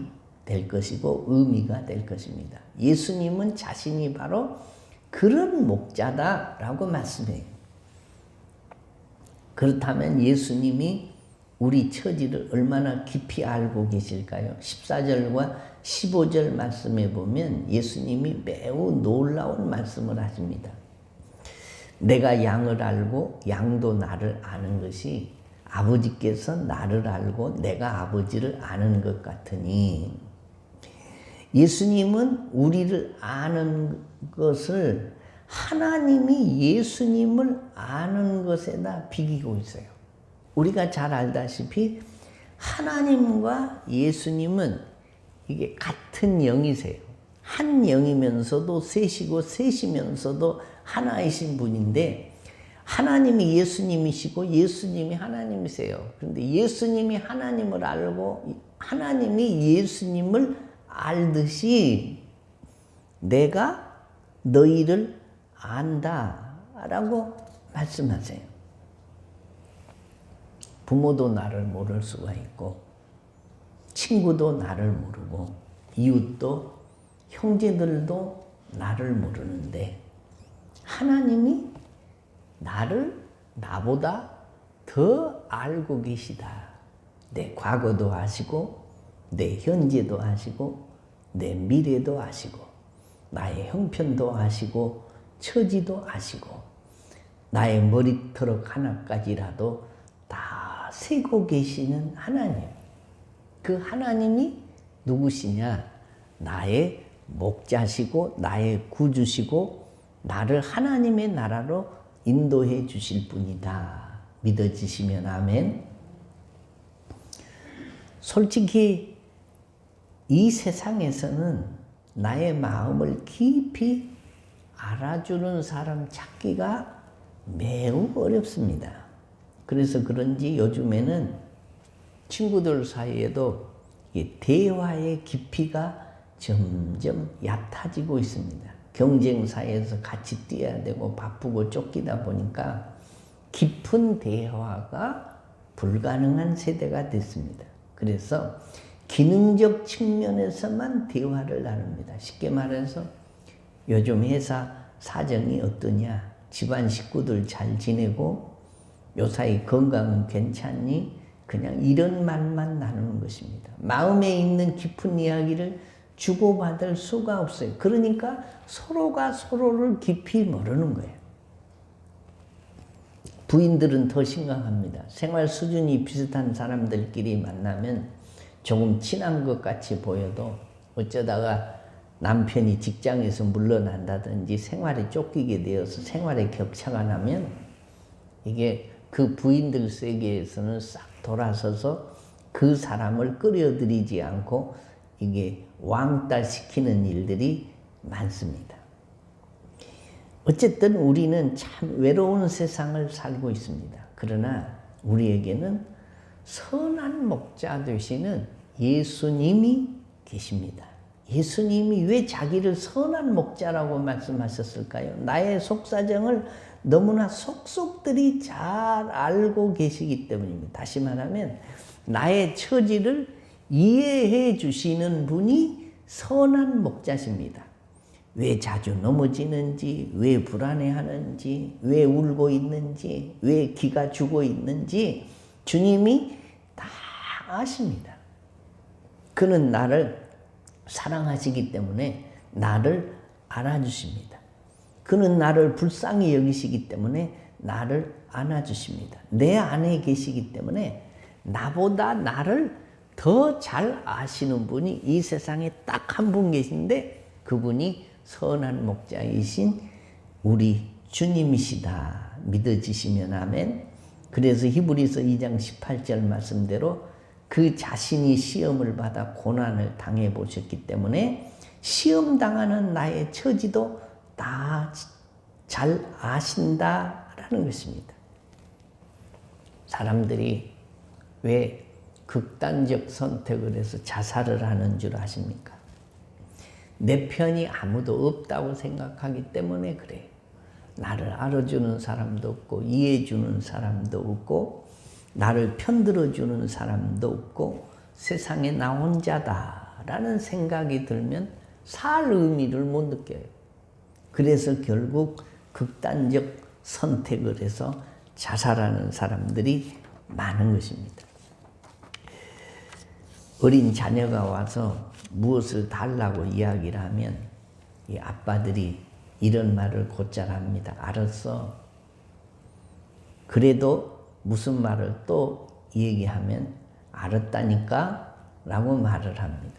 될 것이고 의미가 될 것입니다. 예수님은 자신이 바로 그런 목자다라고 말씀해요. 그렇다면 예수님이 우리 처지를 얼마나 깊이 알고 계실까요? 14절과 15절 말씀에 보면 예수님이 매우 놀라운 말씀을 하십니다. 내가 양을 알고 양도 나를 아는 것이 아버지께서 나를 알고 내가 아버지를 아는 것 같으니 예수님은 우리를 아는 것을 하나님이 예수님을 아는 것에다 비기고 있어요. 우리가 잘 알다시피 하나님과 예수님은 이게 같은 영이세요. 한 영이면서도 셋이고 셋이면서도 하나이신 분인데 하나님이 예수님이시고 예수님이 하나님이세요. 그런데 예수님이 하나님을 알고 하나님이 예수님을 알듯이 내가 너희를 안다라고 말씀하세요. 부모도 나를 모를 수가 있고 친구도 나를 모르고 이웃도 형제들도 나를 모르는데 하나님이 나를 나보다 더 알고 계시다. 내 과거도 아시고 내 현재도 아시고 내 미래도 아시고 나의 형편도 아시고 처지도 아시고 나의 머리털 하나까지라도 다 세고 계시는 하나님. 그 하나님이 누구시냐? 나의 목자시고 나의 구주시고 나를 하나님의 나라로 인도해 주실 분이다. 믿어지시면 아멘. 솔직히 이 세상에서는 나의 마음을 깊이 알아주는 사람 찾기가 매우 어렵습니다. 그래서 그런지 요즘에는 친구들 사이에도 대화의 깊이가 점점 얕아지고 있습니다. 경쟁사에서 같이 뛰어야 되고 바쁘고 쫓기다 보니까 깊은 대화가 불가능한 세대가 됐습니다. 그래서 기능적 측면에서만 대화를 나눕니다. 쉽게 말해서 요즘 회사 사정이 어떠냐, 집안 식구들 잘 지내고 요사이 건강은 괜찮니? 그냥 이런 말만 나누는 것입니다. 마음에 있는 깊은 이야기를 주고받을 수가 없어요. 그러니까 서로가 서로를 깊이 모르는 거예요. 부인들은 더 심각합니다. 생활 수준이 비슷한 사람들끼리 만나면 조금 친한 것 같이 보여도 어쩌다가 남편이 직장에서 물러난다든지 생활에 쫓기게 되어서 생활에 격차가 나면 이게 그 부인들 세계에서는 싹 돌아서서 그 사람을 끌어들이지 않고 이게 왕따시키는 일들이 많습니다. 어쨌든 우리는 참 외로운 세상을 살고 있습니다. 그러나 우리에게는 선한 목자 되시는 예수님이 계십니다. 예수님이 왜 자기를 선한 목자라고 말씀하셨을까요? 나의 속사정을 너무나 속속들이 잘 알고 계시기 때문입니다. 다시 말하면 나의 처지를 이해해 주시는 분이 선한 목자십니다. 왜 자주 넘어지는지, 왜 불안해하는지, 왜 울고 있는지, 왜 기가 죽어 있는지 주님이 다 아십니다. 그는 나를 사랑하시기 때문에 나를 알아주십니다. 그는 나를 불쌍히 여기시기 때문에 나를 안아주십니다. 내 안에 계시기 때문에 나보다 나를 더 잘 아시는 분이 이 세상에 딱 한 분 계신데 그분이 선한 목자이신 우리 주님이시다. 믿어지시면 아멘. 그래서 히브리서 2장 18절 말씀대로 그 자신이 시험을 받아 고난을 당해 보셨기 때문에 시험 당하는 나의 처지도 다 잘 아신다라는 것입니다. 사람들이 왜 극단적 선택을 해서 자살을 하는 줄 아십니까? 내 편이 아무도 없다고 생각하기 때문에 그래요. 나를 알아주는 사람도 없고 이해해주는 사람도 없고 나를 편들어주는 사람도 없고 세상에 나 혼자다라는 생각이 들면 살 의미를 못 느껴요. 그래서 결국 극단적 선택을 해서 자살하는 사람들이 많은 것입니다. 어린 자녀가 와서 무엇을 달라고 이야기를 하면 이 아빠들이 이런 말을 곧잘 합니다. 알았어. 그래도 무슨 말을 또 얘기하면 알았다니까 라고 말을 합니다.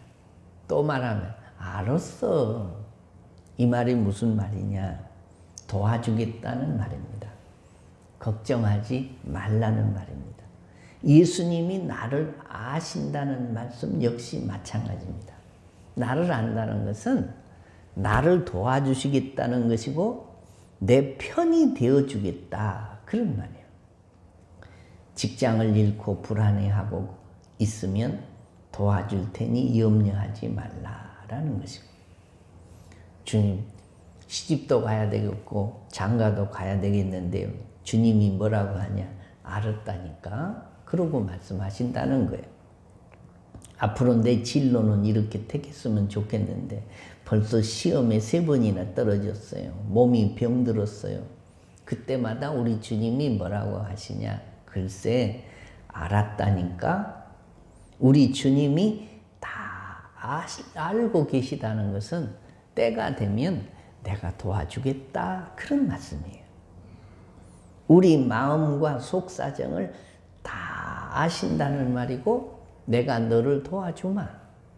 또 말하면 알았어. 이 말이 무슨 말이냐? 도와주겠다는 말입니다. 걱정하지 말라는 말입니다. 예수님이 나를 아신다는 말씀 역시 마찬가지입니다. 나를 안다는 것은 나를 도와주시겠다는 것이고 내 편이 되어주겠다 그런 말이에요. 직장을 잃고 불안해하고 있으면 도와줄 테니 염려하지 말라라는 것이고 주님 시집도 가야 되겠고 장가도 가야 되겠는데 주님이 뭐라고 하냐? 알았다니까. 그러고 말씀하신다는 거예요. 앞으로 내 진로는 이렇게 택했으면 좋겠는데 벌써 시험에 3번이나 떨어졌어요. 몸이 병들었어요. 그때마다 우리 주님이 뭐라고 하시냐? 글쎄 알았다니까. 우리 주님이 다 알고 계시다는 것은 때가 되면 내가 도와주겠다 그런 말씀이에요. 우리 마음과 속사정을 다 아신다는 말이고 내가 너를 도와주마.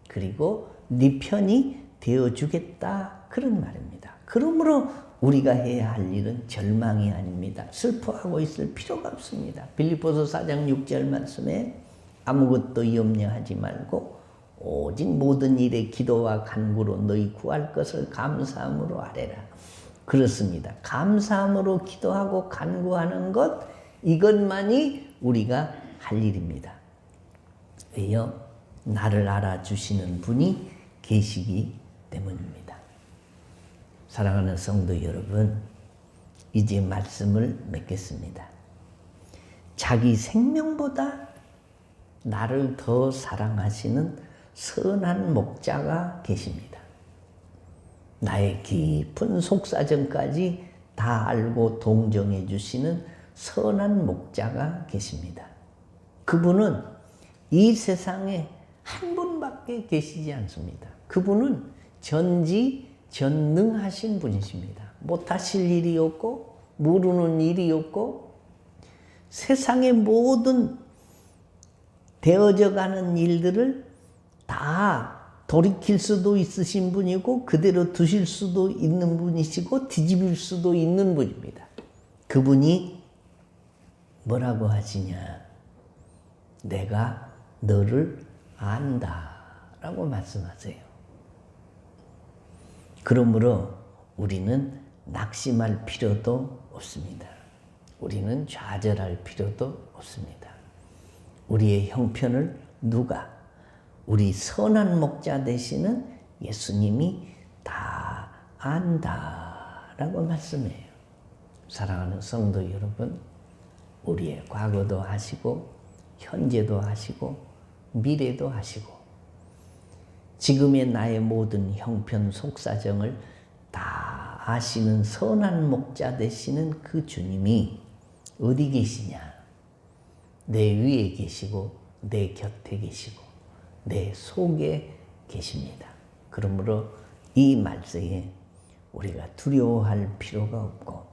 그리고 네 편이 되어주겠다 그런 말입니다. 그러므로 우리가 해야 할 일은 절망이 아닙니다. 슬퍼하고 있을 필요가 없습니다. 빌립보서 4장 6절 말씀에 아무것도 염려하지 말고 오직 모든 일에 기도와 간구로 너희 구할 것을 감사함으로 아뢰라. 그렇습니다. 감사함으로 기도하고 간구하는 것 이것만이 우리가 할 일입니다. 왜요? 나를 알아주시는 분이 계시기 때문입니다. 사랑하는 성도 여러분, 이제 말씀을 맺겠습니다. 자기 생명보다 나를 더 사랑하시는 선한 목자가 계십니다. 나의 깊은 속사정까지 다 알고 동정해 주시는 선한 목자가 계십니다. 그분은 이 세상에 한 분밖에 계시지 않습니다. 그분은 전지전능하신 분이십니다. 못하실 일이 없고 모르는 일이 없고 세상의 모든 되어져 가는 일들을 다 돌이킬 수도 있으신 분이고 그대로 두실 수도 있는 분이시고 뒤집을 수도 있는 분입니다. 그분이 뭐라고 하시냐? 내가 너를 안다 라고 말씀하세요. 그러므로 우리는 낙심할 필요도 없습니다. 우리는 좌절할 필요도 없습니다. 우리의 형편을 누가? 우리 선한 목자 되시는 예수님이 다 안다 라고 말씀해요. 사랑하는 성도 여러분, 우리의 과거도 하시고 현재도 하시고 미래도 하시고 지금의 나의 모든 형편 속사정을 다 아시는 선한 목자 되시는 그 주님이 어디 계시냐? 내 위에 계시고 내 곁에 계시고 내 속에 계십니다. 그러므로 이 말세에 우리가 두려워할 필요가 없고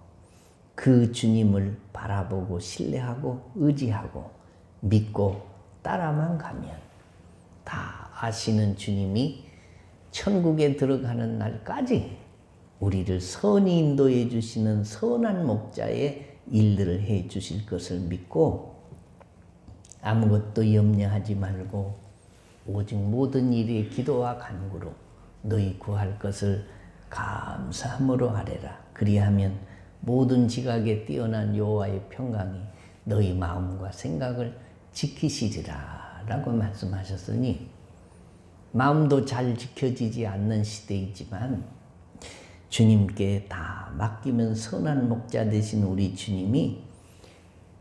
그 주님을 바라보고 신뢰하고 의지하고 믿고 따라만 가면 다 아시는 주님이 천국에 들어가는 날까지 우리를 선히 인도해 주시는 선한 목자의 일들을 해 주실 것을 믿고 아무것도 염려하지 말고 오직 모든 일에 기도와 간구로 너희 구할 것을 감사함으로 하래라. 그리하면 모든 지각에 뛰어난 여호와의 평강이 너희 마음과 생각을 지키시리라 라고 말씀하셨으니 마음도 잘 지켜지지 않는 시대이지만 주님께 다 맡기면 선한 목자 되신 우리 주님이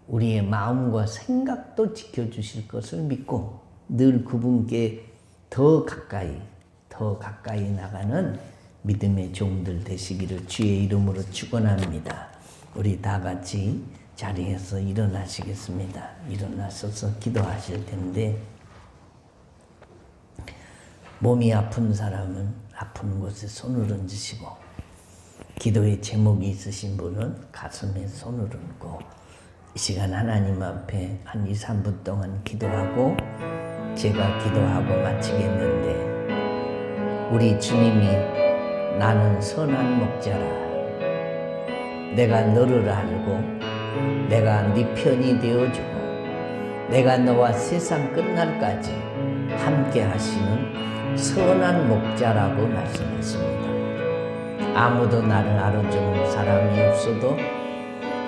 우리의 마음과 생각도 지켜주실 것을 믿고 늘 그분께 더 가까이 나가는 믿음의 종들 되시기를 주의 이름으로 축원합니다. 우리 다 같이 자리에서 일어나시겠습니다. 일어나셔서 기도하실 텐데 몸이 아픈 사람은 아픈 곳에 손을 얹으시고 기도의 제목이 있으신 분은 가슴에 손을 얹고 이 시간 하나님 앞에 한 2, 3분 동안 기도하고 제가 기도하고 마치겠는데 우리 주님이 나는 선한 목자라 내가 너를 알고 내가 네 편이 되어주고 내가 너와 세상 끝날까지 함께 하시는 선한 목자라고 말씀하십니다. 아무도 나를 알아주는 사람이 없어도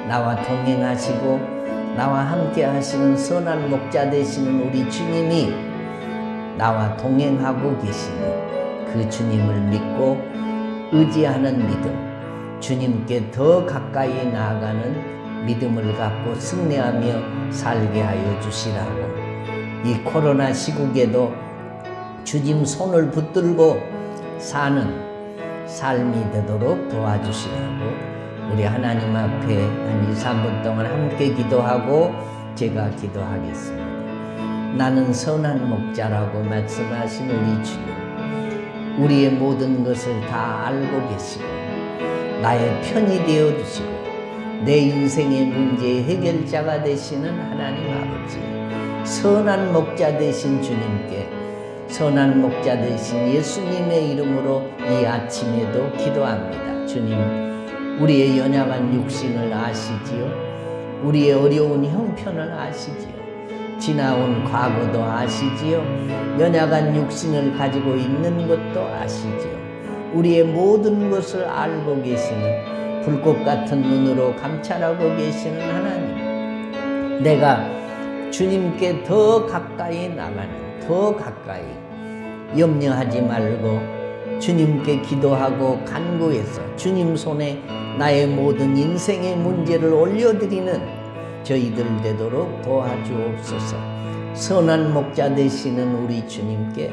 나와 동행하시고 나와 함께 하시는 선한 목자 되시는 우리 주님이 나와 동행하고 계시니 그 주님을 믿고 의지하는 믿음, 주님께 더 가까이 나아가는 믿음을 갖고 승리하며 살게 하여 주시라고 이 코로나 시국에도 주님 손을 붙들고 사는 삶이 되도록 도와주시라고 우리 하나님 앞에 한 2, 3분 동안 함께 기도하고 제가 기도하겠습니다. 나는 선한 목자라고 말씀하신 우리 주님 우리의 모든 것을 다 알고 계시고 나의 편이 되어주시고 내 인생의 문제의 해결자가 되시는 하나님 아버지 선한 목자 되신 주님께 선한 목자 되신 예수님의 이름으로 이 아침에도 기도합니다. 주님 우리의 연약한 육신을 아시지요. 우리의 어려운 형편을 아시지요. 지나온 과거도 아시지요. 연약한 육신을 가지고 있는 것도 아시지요. 우리의 모든 것을 알고 계시는 불꽃 같은 눈으로 감찰하고 계시는 하나님 내가 주님께 더 가까이 나가는 더 가까이 염려하지 말고 주님께 기도하고 간구해서 주님 손에 나의 모든 인생의 문제를 올려드리는 저희들 되도록 도와주옵소서. 선한 목자 되시는 우리 주님께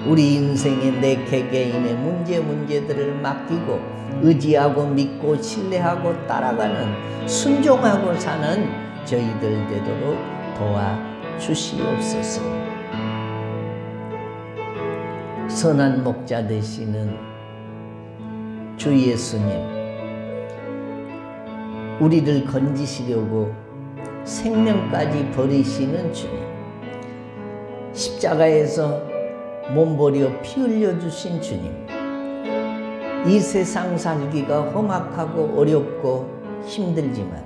우리 인생의 내 개개인의 문제들을 맡기고 의지하고 믿고 신뢰하고 따라가는 순종하고 사는 저희들 되도록 도와주시옵소서. 선한 목자 되시는 주 예수님 우리를 건지시려고 생명까지 버리시는 주님 십자가에서 몸버려 피 흘려주신 주님, 이 세상 살기가 험악하고 어렵고 힘들지만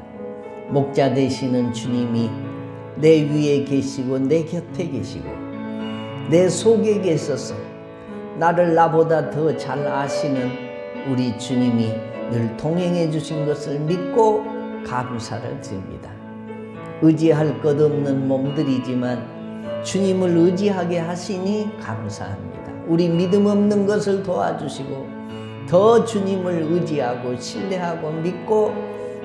목자 되시는 주님이 내 위에 계시고 내 곁에 계시고 내 속에 계셔서 나를 나보다 더 잘 아시는 우리 주님이 늘 동행해 주신 것을 믿고 감사를 드립니다. 의지할 것 없는 몸들이지만 주님을 의지하게 하시니 감사합니다. 우리 믿음 없는 것을 도와주시고 더 주님을 의지하고 신뢰하고 믿고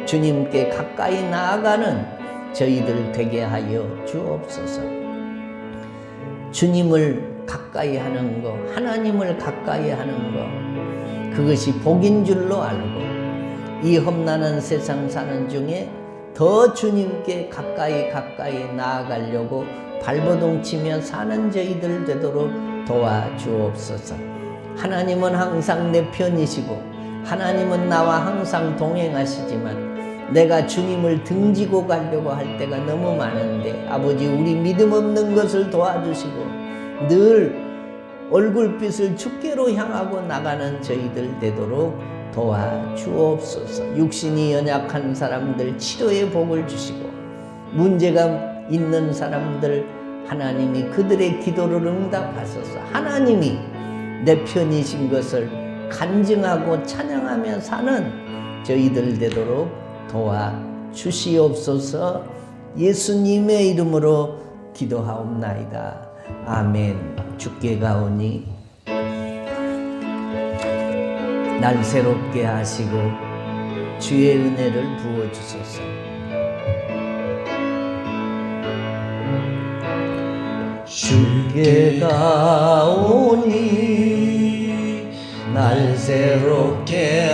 주님께 가까이 나아가는 저희들 되게 하여 주옵소서. 주님을 가까이 하는 것, 하나님을 가까이 하는 것, 그것이 복인 줄로 알고 이 험난한 세상 사는 중에 더 주님께 가까이 나아가려고 발버둥 치며 사는 저희들 되도록 도와주옵소서. 하나님은 항상 내 편이시고 하나님은 나와 항상 동행하시지만 내가 주님을 등지고 가려고 할 때가 너무 많은데 아버지, 우리 믿음 없는 것을 도와주시고 늘 얼굴빛을 주께로 향하고 나가는 저희들 되도록 도와주옵소서. 육신이 연약한 사람들 치료의 복을 주시고 문제가 있는 사람들 하나님이 그들의 기도를 응답하셔서 하나님이 내 편이신 것을 간증하고 찬양하며 사는 저희들 되도록 도와주시옵소서. 예수님의 이름으로 기도하옵나이다. 아멘. 주께 가오니 날 새롭게 하시고 주의 은혜를 부어주소서. 주께 가오니 날 새롭게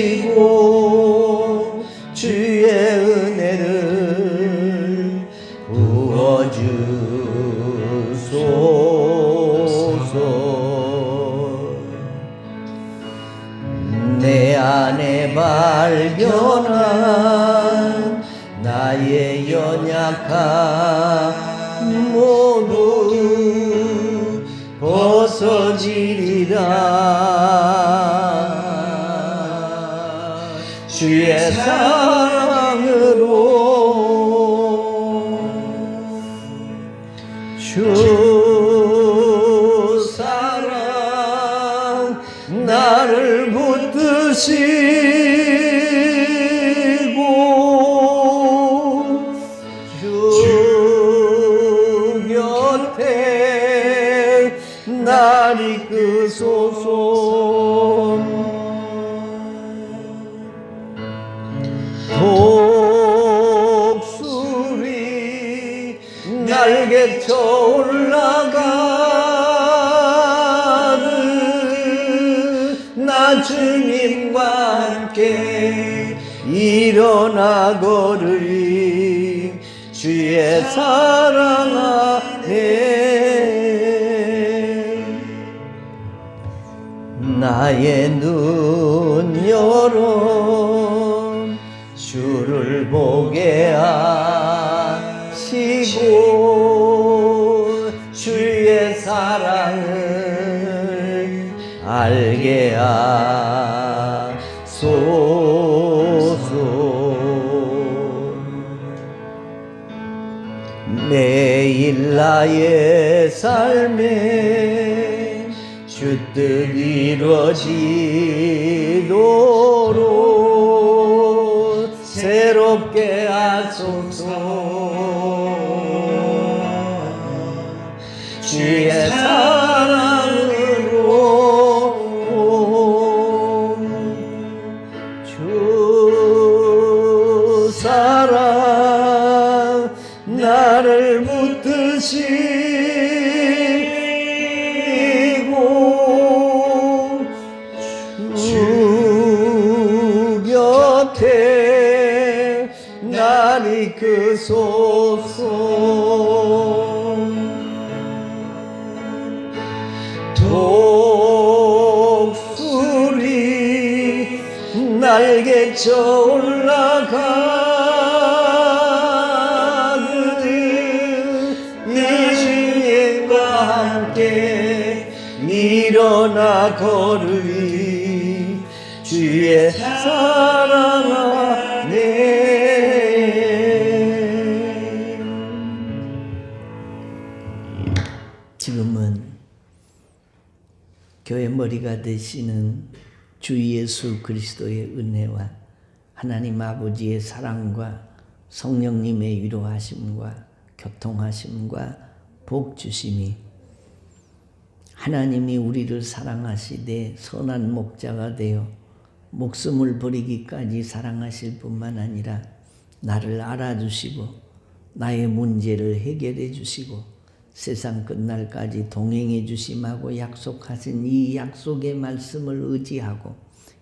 하시고 주의 은혜를 부어주소서. 내 안에 발견한 나의 연약함 모두 벗어지리라. 주의 사랑으로 주 사랑 나를 붙드시고 주 곁에 날 이끄소서. 독수리 날개쳐 올라가듯 나 주님과 함께 일어나 걸으리. 주의 사랑 안에 나의 눈 열어 주를 보게 하시고 주의 사랑을 알게 하소서. 매일 나의 삶에 주 뜻 이루어지도록 새롭게 하소서. 주의 사랑으로 주 사랑 나를 붙드시고 주 곁에 날 이끄소서. 독수리 날개쳐 올라가듯 이 주의 나 걸으리 주의 사랑 안에. 지금은 교회 머리가 되시는 주 예수 그리스도의 은혜와 하나님 아버지의 사랑과 성령님의 위로하심과 교통하심과 복주심이 하나님이 우리를 사랑하시되 선한 목자가 되어 목숨을 버리기까지 사랑하실 뿐만 아니라 나를 알아주시고 나의 문제를 해결해 주시고 세상 끝날까지 동행해 주심하고 약속하신 이 약속의 말씀을 의지하고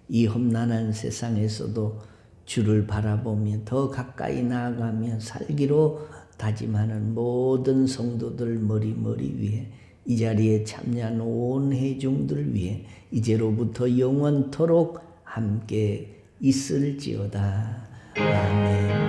이 험난한 세상에서도 주를 바라보며 더 가까이 나아가며 살기로 다짐하는 모든 성도들 머리 위에 이 자리에 참여한 온 회중들 위해 이제로부터 영원토록 함께 있을지어다. 아멘.